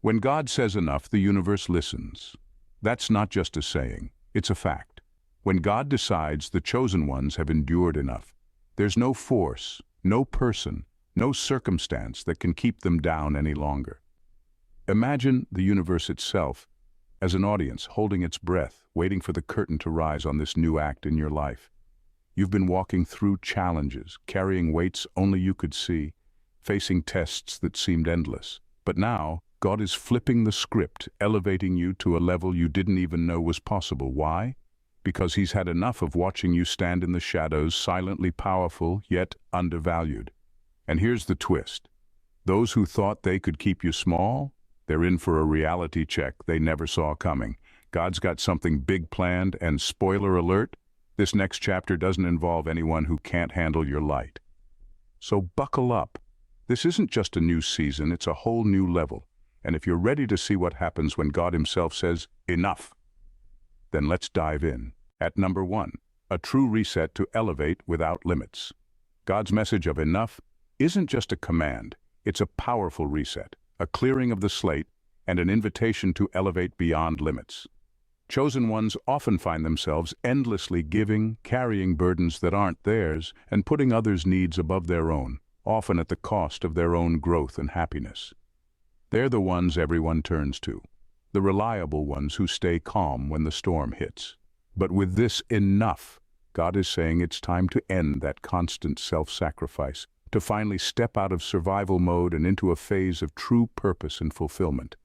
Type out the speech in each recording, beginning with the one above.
When God says enough, the universe listens. That's not just a saying, it's a fact. When God decides the chosen ones have endured enough, there's no force, no person, no circumstance that can keep them down any longer. Imagine the universe itself as an audience holding its breath, waiting for the curtain to rise on this new act in your life. You've been walking through challenges, carrying weights only you could see, facing tests that seemed endless. But now, God is flipping the script, elevating you to a level you didn't even know was possible. Why? Because He's had enough of watching you stand in the shadows, silently powerful, yet undervalued. And here's the twist. Those who thought they could keep you small, they're in for a reality check they never saw coming. God's got something big planned, and spoiler alert, this next chapter doesn't involve anyone who can't handle your light. So buckle up. This isn't just a new season, it's a whole new level. And if you're ready to see what happens when God Himself says, enough, then let's dive in. At number 1, a true reset to elevate without limits. God's message of enough isn't just a command, it's a powerful reset, a clearing of the slate, and an invitation to elevate beyond limits. Chosen ones often find themselves endlessly giving, carrying burdens that aren't theirs, and putting others' needs above their own, often at the cost of their own growth and happiness. They're the ones everyone turns to, the reliable ones who stay calm when the storm hits. But with this enough, God is saying it's time to end that constant self-sacrifice, to finally step out of survival mode and into a phase of true purpose and fulfillment.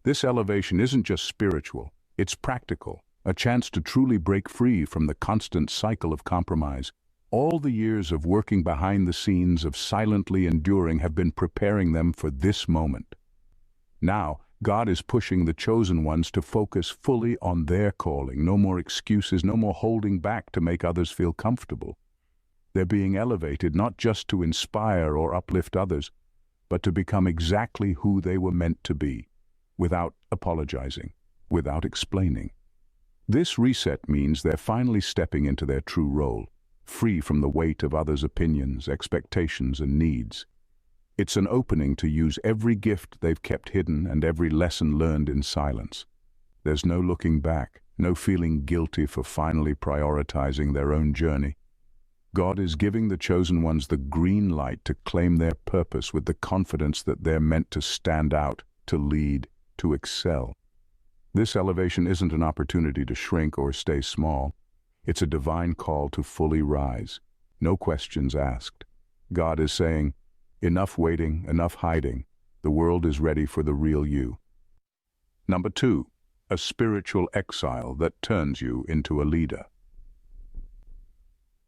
This elevation isn't just spiritual, it's practical, a chance to truly break free from the constant cycle of compromise. All the years of working behind the scenes, of silently enduring, have been preparing them for this moment. Now, God is pushing the chosen ones to focus fully on their calling. No more excuses, no more holding back to make others feel comfortable. They're being elevated not just to inspire or uplift others, but to become exactly who they were meant to be, without apologizing, without explaining. This reset means they're finally stepping into their true role, free from the weight of others' opinions, expectations, and needs. It's an opening to use every gift they've kept hidden and every lesson learned in silence. There's no looking back, no feeling guilty for finally prioritizing their own journey. God is giving the chosen ones the green light to claim their purpose with the confidence that they're meant to stand out, to lead, to excel. This elevation isn't an opportunity to shrink or stay small. It's a divine call to fully rise. No questions asked. God is saying, enough waiting, enough hiding. The world is ready for the real you. Number 2, a spiritual exile that turns you into a leader.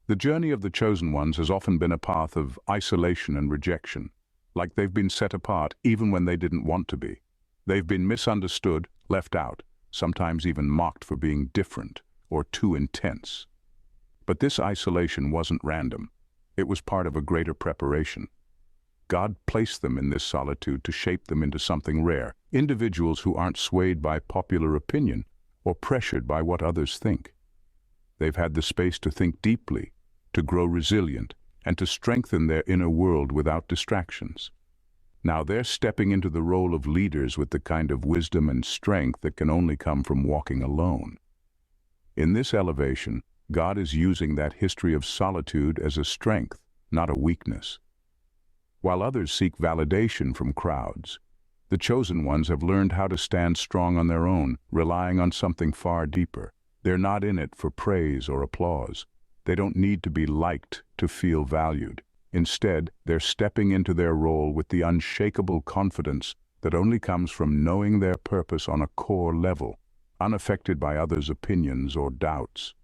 The journey of the chosen ones has often been a path of isolation and rejection, like they've been set apart even when they didn't want to be. They've been misunderstood, left out, sometimes even mocked for being different or too intense. But this isolation wasn't random. It was part of a greater preparation. God placed them in this solitude to shape them into something rare, individuals who aren't swayed by popular opinion or pressured by what others think. They've had the space to think deeply, to grow resilient, and to strengthen their inner world without distractions. Now they're stepping into the role of leaders with the kind of wisdom and strength that can only come from walking alone. In this elevation, God is using that history of solitude as a strength, not a weakness. While others seek validation from crowds, the chosen ones have learned how to stand strong on their own, relying on something far deeper. They're not in it for praise or applause. They don't need to be liked to feel valued. Instead, they're stepping into their role with the unshakable confidence that only comes from knowing their purpose on a core level, unaffected by others' opinions or doubts.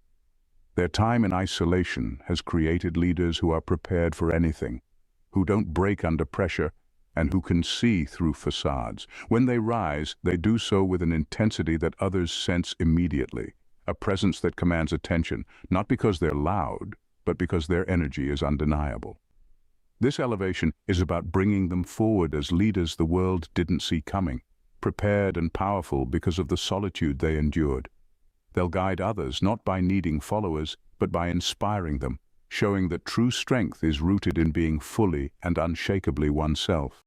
Their time in isolation has created leaders who are prepared for anything, who don't break under pressure, and who can see through facades. When they rise, they do so with an intensity that others sense immediately, a presence that commands attention, not because they're loud, but because their energy is undeniable. This elevation is about bringing them forward as leaders the world didn't see coming, prepared and powerful because of the solitude they endured. They'll guide others not by needing followers, but by inspiring them, showing that true strength is rooted in being fully and unshakably oneself.